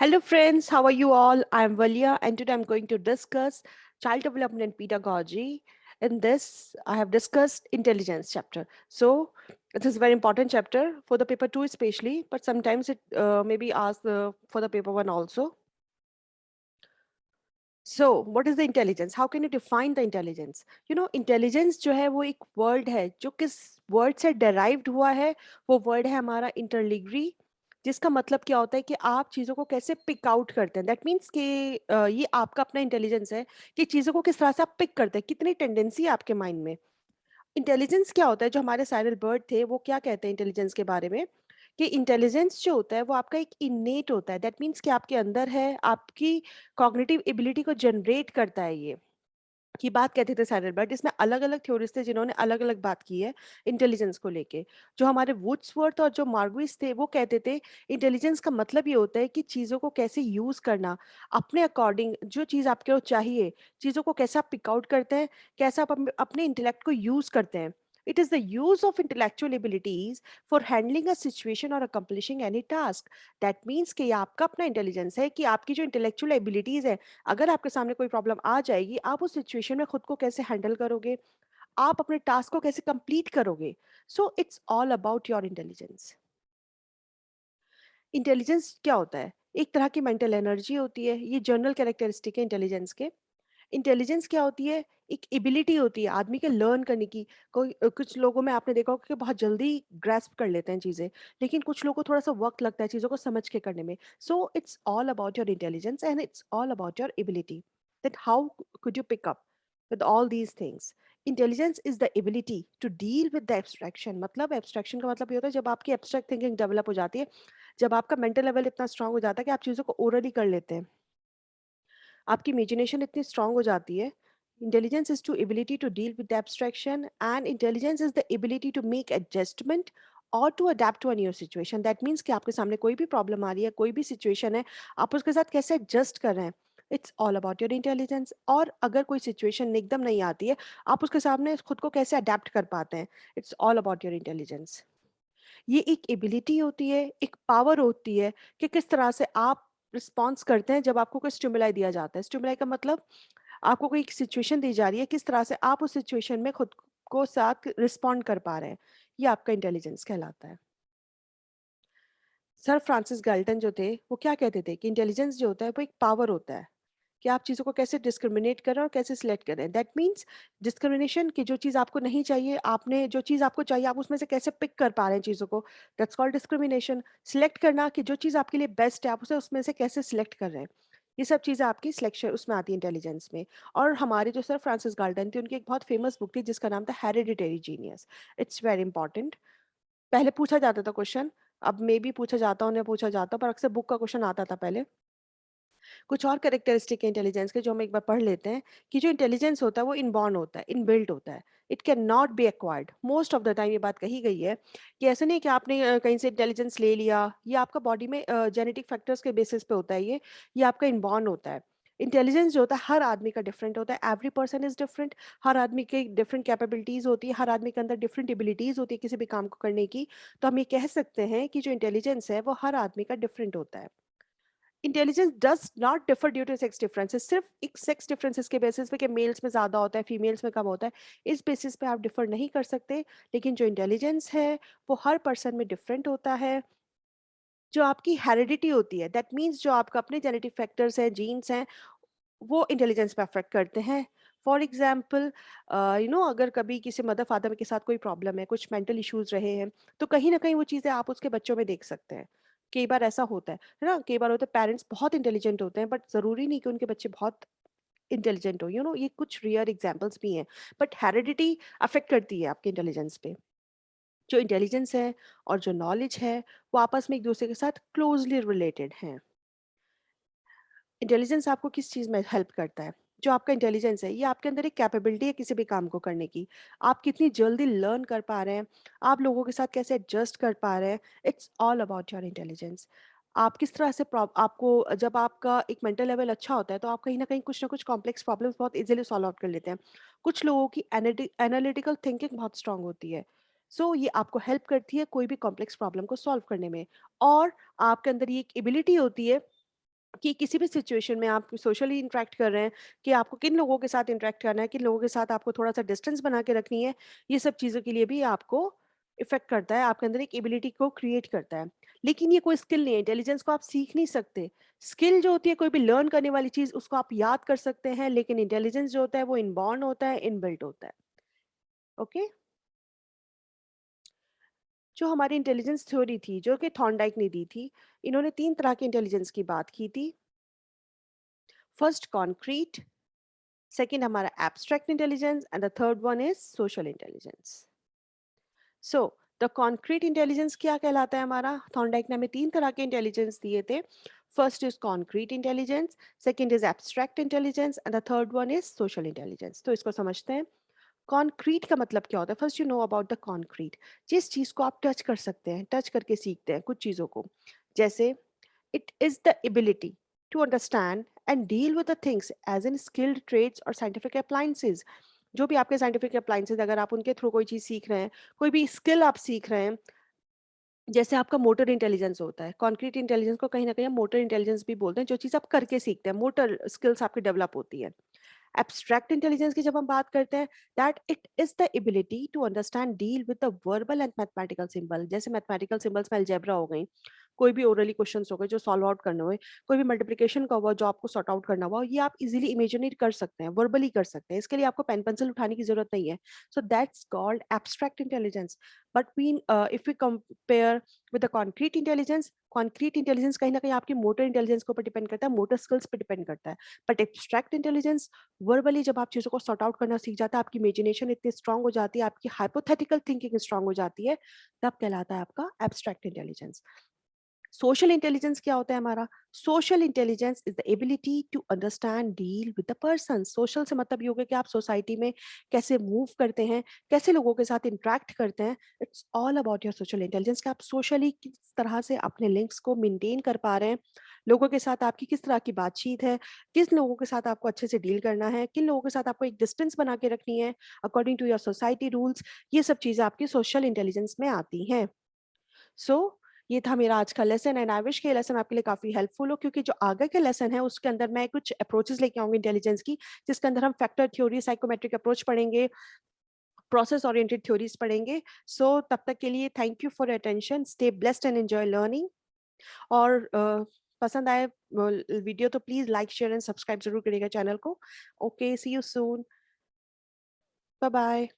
Hello, friends. How are you all? I'm Valia, and today I'm going to discuss child development and pedagogy. In this, I have discussed intelligence chapter. So, this is a very important chapter for the paper two, especially, but sometimes it maybe asked for the paper one also. So, what is the intelligence? How can you define the intelligence? Intelligence जो है वो एक word है जो किस word से derived हुआ है. वो वर्ड है हमारा interlineary, जिसका मतलब क्या होता है कि आप चीज़ों को कैसे पिक आउट करते हैं. दैट मीन्स कि ये आपका अपना इंटेलिजेंस है कि चीज़ों को किस तरह से आप पिक करते हैं, कितनी टेंडेंसी है आपके माइंड में. इंटेलिजेंस क्या होता है, जो हमारे साइरल बर्ड थे वो क्या कहते हैं इंटेलिजेंस के बारे में, कि इंटेलिजेंस जो होता है वो आपका एक इनेट होता है. दैट मीन्स कि आपके अंदर है, आपकी कॉग्निटिव एबिलिटी को जनरेट करता है. ये की बात कहते थे साइरल बर्ड. इसमें अलग अलग थ्योरीज थे जिन्होंने अलग अलग बात की है इंटेलिजेंस को लेके. जो हमारे वुड्सवर्थ और जो मार्गविस थे वो कहते थे इंटेलिजेंस का मतलब ये होता है कि चीज़ों को कैसे यूज़ करना, अपने अकॉर्डिंग जो चीज़ आपके को चाहिए, चीज़ों को कैसे आप पिक आउट करते हैं, कैसे आप अपने इंटेलेक्ट को यूज़ करते हैं. It is the use of intellectual abilities for handling a situation और accomplishing any task. That means कि ये आपका अपना इंटेलिजेंस है कि आपकी जो इंटेलेक्चुअल एबिलिटीज है, अगर आपके सामने कोई प्रॉब्लम आ जाएगी, आप उस सिचुएशन में खुद को कैसे हैंडल करोगे, आप अपने टास्क को कैसे कंप्लीट करोगे. सो it's all about your intelligence. Intelligence क्या होता है? एक तरह की मेंटल एनर्जी होती है. ये जनरल कैरेक्टरिस्टिक है इंटेलिजेंस के. इंटेलिजेंस क्या होती है? एक एबिलिटी होती है आदमी के लर्न करने की. कुछ लोगों में आपने देखा होगा कि बहुत जल्दी ग्रैस्प कर लेते हैं चीज़ें, लेकिन कुछ लोगों को थोड़ा-सा वक़्त लगता है चीज़ों को समझ के करने में. So it's all about your intelligence and it's all about your ability, that how could you pick up with all these things. Intelligence is the ability to deal with the abstraction. मतलब abstraction का मतलब ये होता है जब आपकी abstract thinking develop हो जाती है, जब आपका मेंटल लेवल इतना स्ट्रॉन्ग हो जाता है कि आप चीज़ों को ओरली कर लेते हैं, आपकी इमेजिनेशन इतनी स्ट्रांग हो जाती है. Intelligence is to ability to deal with abstraction, and intelligence is the ability to make adjustment और to adapt to a new situation. That means कि आपके सामने कोई भी प्रॉब्लम आ रही है, कोई भी सिचुएशन है, आप उसके साथ कैसे एडजस्ट कर रहे हैं. It's all about your intelligence. और अगर कोई सिचुएशन एकदम नहीं आती है, आप उसके सामने खुद को कैसे अडेप्ट कर पाते हैं. It's all about your intelligence. ये एक एबिलिटी होती है, एक पावर होती है कि किस तरह से आप रिस्पॉन्स करते हैं जब आपको कोई स्टिमुलाई दिया जाता है. स्टिमुलाई का मतलब आपको कोई सिचुएशन दी जा रही है, किस तरह से आप उस सिचुएशन में खुद को साथ रिस्पॉन्ड कर पा रहे हैं. ये आपका इंटेलिजेंस कहलाता है. सर फ्रांसिस गाल्टन जो थे वो क्या कहते थे कि इंटेलिजेंस जो होता है वो एक पावर होता है कि आप चीज़ों को कैसे डिस्क्रिमिनेट करें और कैसे सिलेक्ट करें. दैट मीन्स डिस्क्रिमिनेशन की जो चीज़ आपको नहीं चाहिए, आपने जो चीज़ आपको चाहिए आप उसमें से कैसे पिक कर पा रहे हैं चीज़ों को. That's called discrimination. सिलेक्ट करना कि जो चीज़ आपके लिए बेस्ट है आप उसे उसमें से कैसे सिलेक्ट कर रहे हैं. ये सब चीज़ें आपकी सिलेक्शन उसमें आती है इंटेलिजेंस में. और हमारे जो सर फ्रांसिस गाल्टन थे उनकी एक बहुत फेमस बुक थी जिसका नाम था hereditary genius. It's very important. पहले पूछा जाता था क्वेश्चन, अब मे बी पूछा जाता हो, उन्हें पूछा जाता हो, पर अक्सर बुक का क्वेश्चन आता था पहले. कुछ और कैरेक्टरिस्टिक है इंटेलिजेंस के जो हम एक बार पढ़ लेते हैं, कि जो इंटेलिजेंस होता है वो इनबॉर्न होता है, इनबिल्ट होता है. It can not be acquired. Most of the time ये बात कही गई है कि ऐसा नहीं है कि आपने कहीं से इंटेलिजेंस ले लिया. ये आपका बॉडी में जेनेटिक फैक्टर्स के बेसिस पे होता है. ये आपका इनबॉर्न होता है. इंटेलिजेंस जो होता है हर आदमी का डिफरेंट होता है. Every person is different. हर आदमी की डिफरेंट कैपेबिलिटीज होती है, हर आदमी के अंदर डिफरेंट एबिलिटीज होती है किसी भी काम को करने की. तो हम ये कह सकते हैं कि जो इंटेलिजेंस है वो हर आदमी का डिफरेंट होता है. Intelligence does not differ due to sex differences. सिर्फ एक सेक्स डिफरेंसेस के बेसिस पे कि मेल्स में ज़्यादा होता है, फीमेल्स में कम होता है, इस बेसिस पे आप डिफर नहीं कर सकते. लेकिन जो इंटेलिजेंस है वो हर पर्सन में डिफरेंट होता है. जो आपकी हेरिडिटी होती है, दैट मीन्स जो आपका अपने जेनेटिक फैक्टर्स हैं, जीन्स हैं, वो इंटेलिजेंस पे अफेक्ट करते हैं. फॉर एग्जाम्पल, अगर कभी किसी मदर फादर के साथ कोई प्रॉब्लम है, कुछ मेंटल इश्यूज रहे हैं, तो कहीं ना कहीं वो चीज़ें आप उसके बच्चों में देख सकते हैं. कई बार ऐसा होता है ना. कई बार होता है पेरेंट्स बहुत इंटेलिजेंट होते हैं, बट ज़रूरी नहीं कि उनके बच्चे बहुत इंटेलिजेंट हो. ये कुछ रियर एग्जाम्पल्स भी हैं. बट हेरिडिटी अफेक्ट करती है आपके इंटेलिजेंस पे. जो इंटेलिजेंस है और जो नॉलेज है वो आपस में एक दूसरे के साथ क्लोजली रिलेटेड हैं. इंटेलिजेंस आपको किस चीज़ में हेल्प करता है? जो आपका इंटेलिजेंस है, ये आपके अंदर एक कैपेबिलिटी है किसी भी काम को करने की. आप कितनी जल्दी लर्न कर पा रहे हैं, आप लोगों के साथ कैसे एडजस्ट कर पा रहे हैं. It's all about your intelligence. आप किस तरह से आपको जब आपका एक मेंटल लेवल अच्छा होता है, तो आप कहीं न कहीं कुछ ना कुछ कॉम्प्लेक्स प्रॉब्लम्स बहुत ईज़िली सॉल्व आउट कर लेते हैं. कुछ लोगों की एनालिटिकल थिंकिंग बहुत स्ट्रॉन्ग होती है. सो ये आपको हेल्प करती है कोई भी कॉम्प्लेक्स प्रॉब्लम को सॉल्व करने में. और आपके अंदर ये एक एबिलिटी होती है कि किसी भी सिचुएशन में आप सोशली इंटरेक्ट कर रहे हैं, कि आपको किन लोगों के साथ इंटरेक्ट करना है, किन लोगों के साथ आपको थोड़ा-सा डिस्टेंस बना के रखनी है, ये सब चीज़ों के लिए भी आपको इफ़ेक्ट करता है, आपके अंदर एक एबिलिटी को क्रिएट करता है। लेकिन ये कोई स्किल नहीं है, इंटेलिजेंस को आप सीख नहीं सकते। स्किल जो होती है कोई भी लर्न करने वाली चीज़, उसको आप याद कर सकते हैं, लेकिन इंटेलिजेंस जो होता है वो इनबॉर्न होता है, इनबिल्ट होता है। ओके? जो हमारी इंटेलिजेंस थ्योरी थी, जो कि थॉर्नडाइक ने दी थी, इन्होंने 3 तरह के इंटेलिजेंस की बात की थी। फर्स्ट कॉन्क्रीट, सेकंड हमारा abstract intelligence and the third one is social intelligence. So the concrete intelligence क्या कहलाता है हमारा? थॉर्नडाइक ने हमें 3 तरह के इंटेलिजेंस दिए थे। First is concrete intelligence, second is abstract intelligence and the third one is social intelligence. तो इसको समझते हैं। कॉन्क्रीट का मतलब क्या होता है? First you know about the concrete. जिस चीज को आप टच कर सकते हैं, टच करके सीखते हैं कुछ चीजों को। जैसे it is the ability to understand and deal with the things as in skilled trades or scientific appliances। जो भी आपके साइंटिफिक अप्लायंसेज, अगर आप उनके थ्रू कोई चीज़ सीख रहे हैं, कोई भी स्किल आप सीख रहे हैं, जैसे आपका मोटर इंटेलिजेंस होता है, कॉन्क्रीट इंटेलिजेंस को कहीं न कहीं हम मोटर इंटेलिजेंस भी बोलते हैं, जो चीज़ आप करके सीखते हैं, मोटर स्किल्स आपकी डेवलप होती है। एब्स्ट्रैक्ट इंटेलिजेंस की जब हम बात करते हैं, that it is the ability to understand deal with the verbal and mathematical symbol. जैसे मैथमेटिकल सिंबल्स में अलजेब्रा हो गई, कोई भी ओरली क्वेश्चंस हो गए जो सॉल्व आउट करने हुए, कोई भी मल्टीप्लिकेशन का हुआ जो आपको सॉर्ट आउट करना हुआ, ये आप इजीली इमेजिनेट कर सकते हैं, वर्बली कर सकते हैं। इसके लिए आपको पेन पेंसिल उठाने की जरूरत नहीं है। So that's called abstract intelligence. But we if we compare with the concrete intelligence, concrete intelligence कहीं ना कहीं आपकी मोटर इंटेलिजेंस के ऊपर डिपेंड करता है, मोटर स्किल्स पे डिपेंड करता है। बट एब्स्ट्रैक्ट इंटेलिजेंस, वर्बली जब आप चीज़ों को सॉर्ट आउट करना सीख जाते हैं, आपकी इमेजिनेशन इतनी स्ट्रांग हो जाती है, आपकी हाइपोथेटिकल थिंकिंग स्ट्रांग हो जाती है, तब कहलाता है आपका एब्स्ट्रैक्ट इंटेलिजेंस। सोशल इंटेलिजेंस क्या होता है हमारा? Social intelligence is the ability to understand deal with the person. Social से मतलब ये हो गया कि आप सोसाइटी में कैसे मूव करते हैं, कैसे लोगों के साथ इंटरेक्ट करते हैं। It's all about your social intelligence कि आप सोशली किस तरह से अपने लिंक्स को मेंटेन कर पा रहे हैं, लोगों के साथ आपकी किस तरह की बातचीत है, किस लोगों के साथ आपको अच्छे से डील करना है, किन लोगों के साथ आपको एक डिस्टेंस बना के रखनी है according to your society rules. ये सब चीज़ें आपकी सोशल इंटेलिजेंस में आती हैं। सो ये था मेरा आज का लेसन एंड आई विश कि ये लेसन आपके लिए काफ़ी हेल्पफुल हो, क्योंकि जो आगे का लेसन है उसके अंदर मैं कुछ अप्रोचेस लेके आऊँगी इंटेलिजेंस की, जिसके अंदर हम फैक्टर थ्योरी, साइकोमेट्रिक अप्रोच पढ़ेंगे, प्रोसेस ओरिएंटेड थ्योरीज पढ़ेंगे। सो तब तक के लिए thank you for your attention, stay blessed and enjoy learning. और पसंद आए वीडियो तो please like, share and subscribe ज़रूर करिएगा चैनल को। Okay, see you soon. Bye bye.